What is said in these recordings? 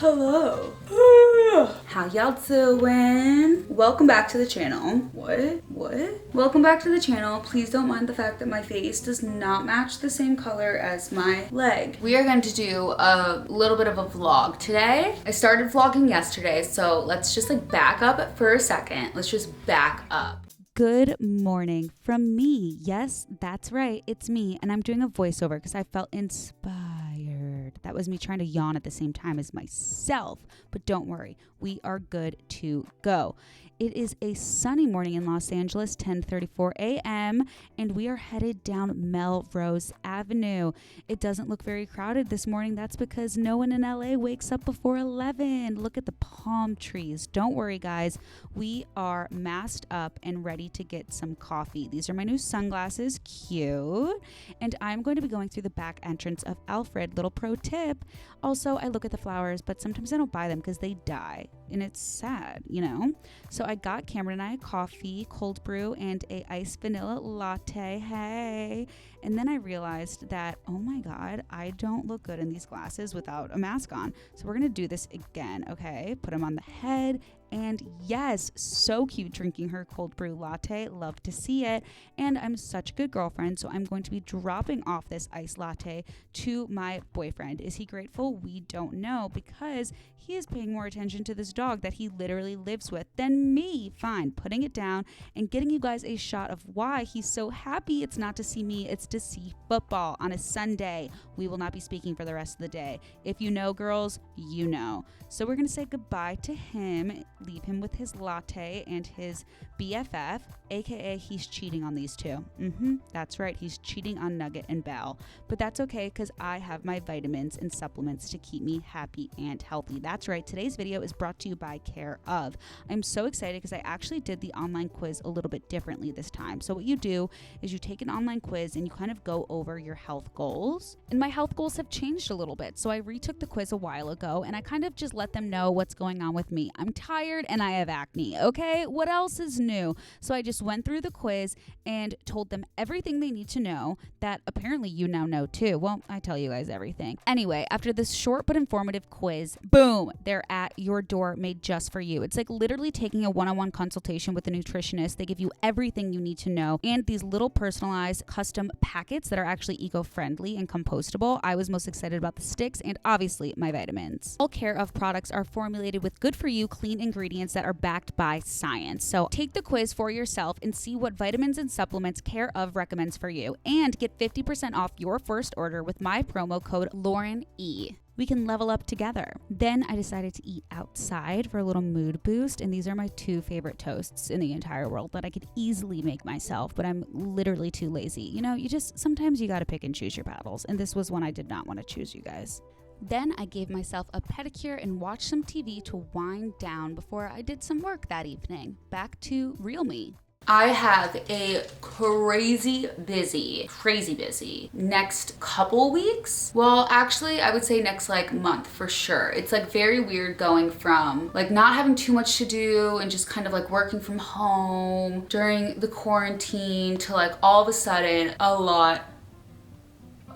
Hello. How y'all doing? Welcome back to the channel. What? Welcome back to the channel. Please don't mind the fact that my face does not match the same color as my leg. We are going to do a little bit of a vlog today. I started vlogging yesterday, so let's just back up for a second. Let's just back up. Good morning from me. Yes, that's right. It's me. And I'm doing a voiceover because I felt inspired. That was me trying to yawn at the same time as myself. But don't worry, we are good to go. It is a sunny morning in Los Angeles, 10:34 a.m., and we are headed down Melrose Avenue. It doesn't look very crowded this morning. That's because no one in LA wakes up before 11. Look at the palm trees. Don't worry, guys. We are masked up and ready to get some coffee. These are my new sunglasses. Cute. And I'm going to be going through the back entrance of Alfred. Little pro tip. Also, I look at the flowers, but sometimes I don't buy them because they die. And it's sad, you know? So I got Cameron and I a coffee, cold brew, and a iced vanilla latte. Hey. And then I realized that, oh my God, I don't look good in these glasses without a mask on. So we're going to do this again, okay? Put them on the head. And yes, so cute drinking her cold brew latte. Love to see it. And I'm such a good girlfriend, so I'm going to be dropping off this iced latte to my boyfriend. Is he grateful? We don't know, because he is paying more attention to this dog that he literally lives with than me. Fine, putting it down and getting you guys a shot of why he's so happy. It's not to see me, it's to see football on a Sunday. We will not be speaking for the rest of the day. If you know, girls, you know. So we're going to say goodbye to him, leave him with his latte and his BFF, aka he's cheating on these two. That's right, he's cheating on Nugget and Belle. But that's okay, because I have my vitamins and supplements to keep me happy and healthy. That's right, today's video is brought to you by Care Of. I'm so excited because I actually did the online quiz a little bit differently this time. So what you do is you take an online quiz and you kind of go over your health goals. And my health goals have changed a little bit. So I retook the quiz a while ago and I kind of just let them know what's going on with me. I'm tired and I have acne, okay? What else is new? So I just went through the quiz and told them everything they need to know that apparently you now know too. Well, I tell you guys everything. Anyway, after this short but informative quiz, boom, they're at your door, made just for you. It's like literally taking a one-on-one consultation with a nutritionist. They give you everything you need to know and these little personalized custom packets that are actually eco-friendly and compostable. I was most excited about the sticks and obviously my vitamins. All Care Of products are formulated with good for you, clean ingredients that are backed by science. So take the quiz for yourself and see what vitamins and supplements Care Of recommends for you, and get 50% off your first order with my promo code LaurenE. We can level up together. Then I decided to eat outside for a little mood boost, and these are my two favorite toasts in the entire world that I could easily make myself, but I'm literally too lazy. You know, sometimes you gotta pick and choose your battles, and this was one I did not want to choose, you guys. Then I gave myself a pedicure and watched some TV to wind down before I did some work that evening. Back to real me. I have a crazy busy next couple weeks. Well, actually, I would say next month for sure. It's very weird going from not having too much to do and just kind of working from home during the quarantine to all of a sudden a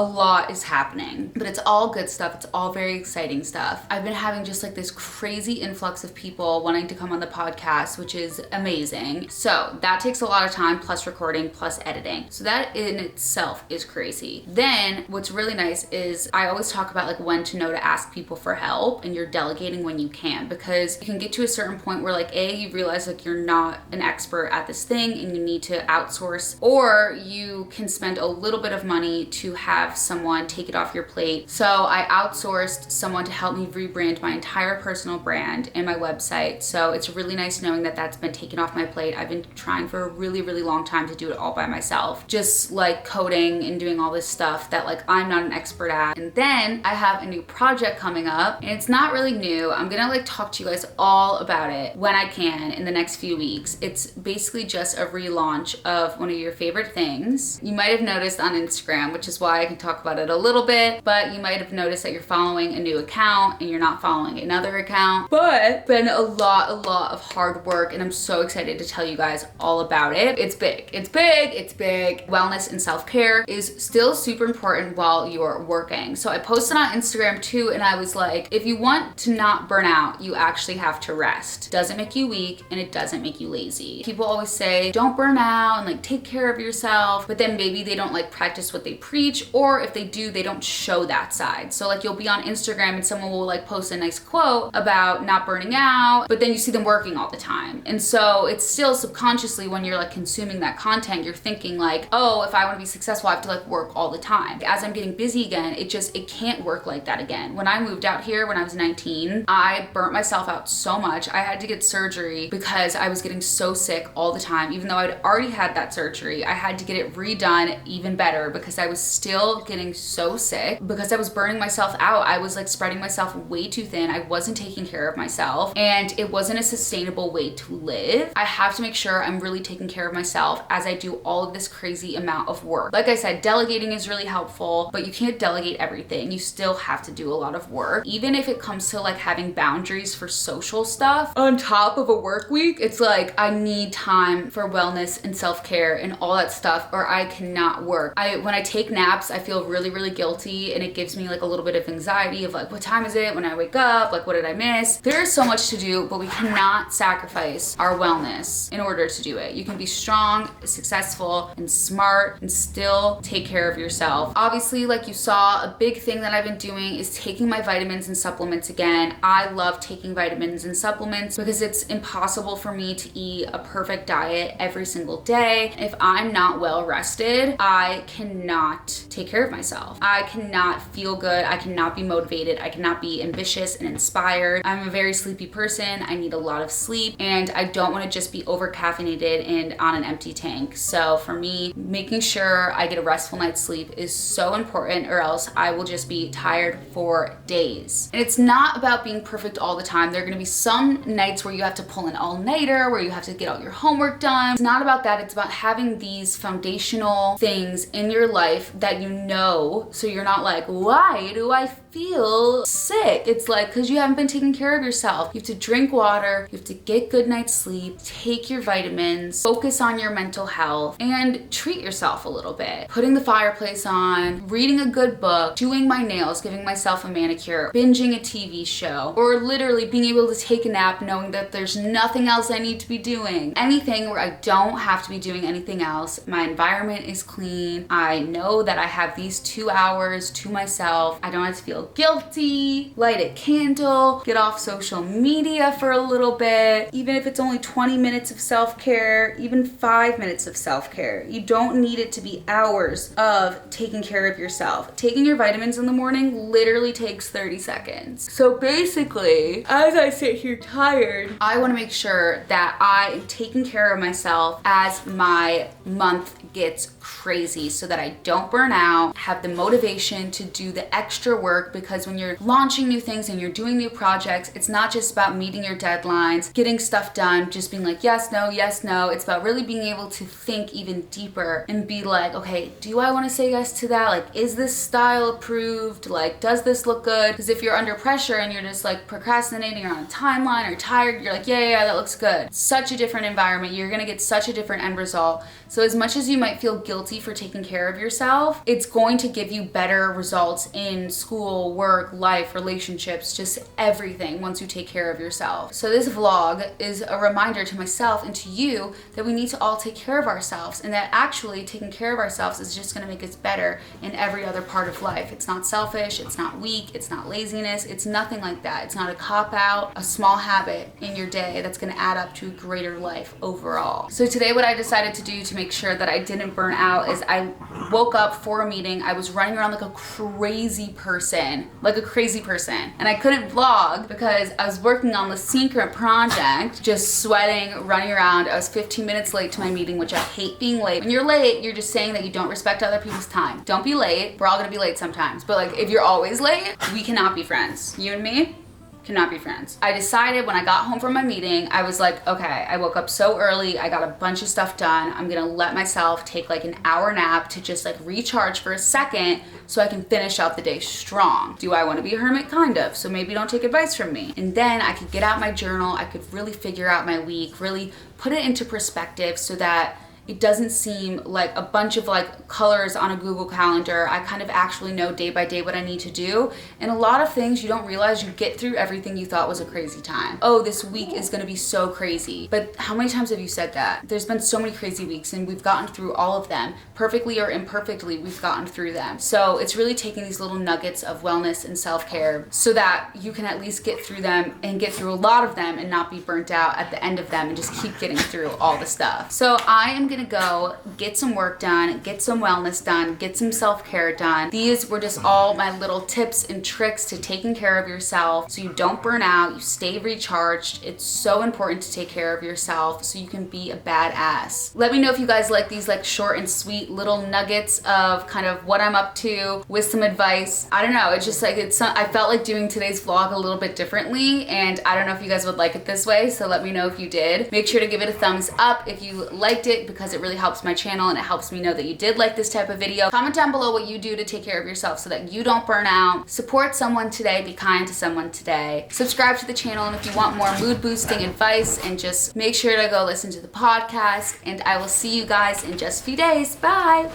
lot is happening, but it's all good stuff. It's all very exciting stuff. I've been having just this crazy influx of people wanting to come on the podcast, which is amazing. So that takes a lot of time, plus recording, plus editing. So that in itself is crazy. Then what's really nice is I always talk about when to know to ask people for help, and you're delegating when you can, because you can get to a certain point where you realize you're not an expert at this thing and you need to outsource, or you can spend a little bit of money to have someone take it off your plate. So I outsourced someone to help me rebrand my entire personal brand and my website. So it's really nice knowing that that's been taken off my plate. I've been trying for a really, really long time to do it all by myself. Just coding and doing all this stuff that I'm not an expert at. And then I have a new project coming up, and it's not really new. I'm gonna talk to you guys all about it when I can in the next few weeks. It's basically just a relaunch of one of your favorite things. You might have noticed on Instagram, which is why I can talk about it a little bit, but you might have noticed that you're following a new account and you're not following another account. But it's been a lot of hard work, and I'm so excited to tell you guys all about it. It's big. Wellness and self-care is still super important while you're working. So I posted on Instagram too, and I was like, if you want to not burn out, you actually have to rest. It doesn't make you weak and it doesn't make you lazy. People always say, don't burn out and like take care of yourself, but then maybe they don't like practice what they preach, or if they do, they don't show that side. So like you'll be on Instagram and someone will like post a nice quote about not burning out, but then you see them working all the time. And so it's still subconsciously, when you're like consuming that content, you're thinking like, oh, if I want to be successful, I have to like work all the time. As I'm getting busy again, it can't work like that again. When I moved out here when I was 19, I burnt myself out so much. I had to get surgery because I was getting so sick all the time. Even though I'd already had that surgery, I had to get it redone even better because I was still getting so sick because I was burning myself out. I was like spreading myself way too thin. I wasn't taking care of myself, and it wasn't a sustainable way to live. I have to make sure I'm really taking care of myself as I do all of this crazy amount of work. Like I said, delegating is really helpful, but you can't delegate everything. You still have to do a lot of work. Even if it comes to like having boundaries for social stuff on top of a work week, it's like I need time for wellness and self-care and all that stuff, or I cannot work. When I take naps, I feel really guilty, and it gives me like a little bit of anxiety of like, what time is it when I wake up? Like, what did I miss? There is so much to do, but we cannot sacrifice our wellness in order to do it. You can be strong, successful, and smart and still take care of yourself. Obviously, like you saw, a big thing that I've been doing is taking my vitamins and supplements again. I love taking vitamins and supplements because it's impossible for me to eat a perfect diet every single day. If I'm not well rested, I cannot take care of myself. I cannot feel good. I cannot be motivated. I cannot be ambitious and inspired. I'm a very sleepy person. I need a lot of sleep, and I don't want to just be over caffeinated and on an empty tank. So for me, making sure I get a restful night's sleep is so important, or else I will just be tired for days. And it's not about being perfect all the time. There are going to be some nights where you have to pull an all-nighter, where you have to get all your homework done. It's not about that. It's about having these foundational things in your life that you know, so you're not like, why do I feel sick? It's like, because you haven't been taking care of yourself. You have to drink water, you have to get good night's sleep, take your vitamins, focus on your mental health, and treat yourself a little bit. Putting the fireplace on, reading a good book, doing my nails, giving myself a manicure, binging a TV show, or literally being able to take a nap knowing that there's nothing else I need to be doing. Anything where I don't have to be doing anything else. My environment is clean. I know that I have these 2 hours to myself. I don't have to feel guilty, light a candle, get off social media for a little bit, even if it's only 20 minutes of self-care, even 5 minutes of self-care. You don't need it to be hours of taking care of yourself. Taking your vitamins in the morning literally takes 30 seconds. So basically, as I sit here tired, I want to make sure that I am taking care of myself as my month gets crazy, so that I don't burn out, have the motivation to do the extra work, because when you're launching new things and you're doing new projects, it's not just about meeting your deadlines, getting stuff done, just being like, yes, no, yes, no. It's about really being able to think even deeper and be like, okay, do I want to say yes to that? Like, is this style approved? Like, does this look good? Because if you're under pressure and you're just like procrastinating, or on a timeline, or tired, you're like, yeah, that looks good. Such a different environment. You're going to get such a different end result. So as much as you might feel guilty for taking care of yourself, it's going to give you better results in school, work, life, relationships, just everything once you take care of yourself. So this vlog is a reminder to myself and to you that we need to all take care of ourselves, and that actually taking care of ourselves is just going to make us better in every other part of life. It's not selfish, it's not weak, it's not laziness, it's nothing like that. It's not a cop-out, a small habit in your day that's going to add up to a greater life overall. So today what I decided to do to make sure that I didn't burn out is I woke up for a meeting. I was running around like a crazy person, and I couldn't vlog because I was working on the secret project, just sweating, running around. I was 15 minutes late to my meeting, which I hate being late. When you're late, you're just saying that you don't respect other people's time. Don't be late. We're all gonna be late sometimes, but like if you're always late, we cannot be friends. You and me? Cannot be friends. I decided when I got home from my meeting, I was like, okay, I woke up so early, I got a bunch of stuff done. I'm gonna let myself take like an hour nap to just like recharge for a second so I can finish out the day strong. Do I wanna be a hermit? Kind of. So maybe don't take advice from me. And then I could get out my journal, I could really figure out my week, really put it into perspective so that it doesn't seem like a bunch of like colors on a Google Calendar. I kind of actually know day by day what I need to do. And a lot of things you don't realize you get through everything you thought was a crazy time. Oh, this week is gonna be so crazy. But how many times have you said that? There's been so many crazy weeks and we've gotten through all of them. Perfectly or imperfectly, we've gotten through them. So it's really taking these little nuggets of wellness and self-care so that you can at least get through them and get through a lot of them and not be burnt out at the end of them and just keep getting through all the stuff. So I am gonna go get some work done, get some wellness done, get some self-care done. These were just all my little tips and tricks to taking care of yourself so you don't burn out, you stay recharged. It's so important to take care of yourself so you can be a badass. Let me know if you guys like these like short and sweet little nuggets of kind of what I'm up to with some advice. I don't know, it's just like I felt like doing today's vlog a little bit differently, and I don't know if you guys would like it this way, so let me know if you did. Make sure to give it a thumbs up if you liked it because it really helps my channel and it helps me know that you did like this type of video. Comment down below what you do to take care of yourself so that you don't burn out. Support someone today, be kind to someone today. Subscribe to the channel, and if you want more mood boosting advice, and just make sure to go listen to the podcast, and I will see you guys in just a few days. Bye.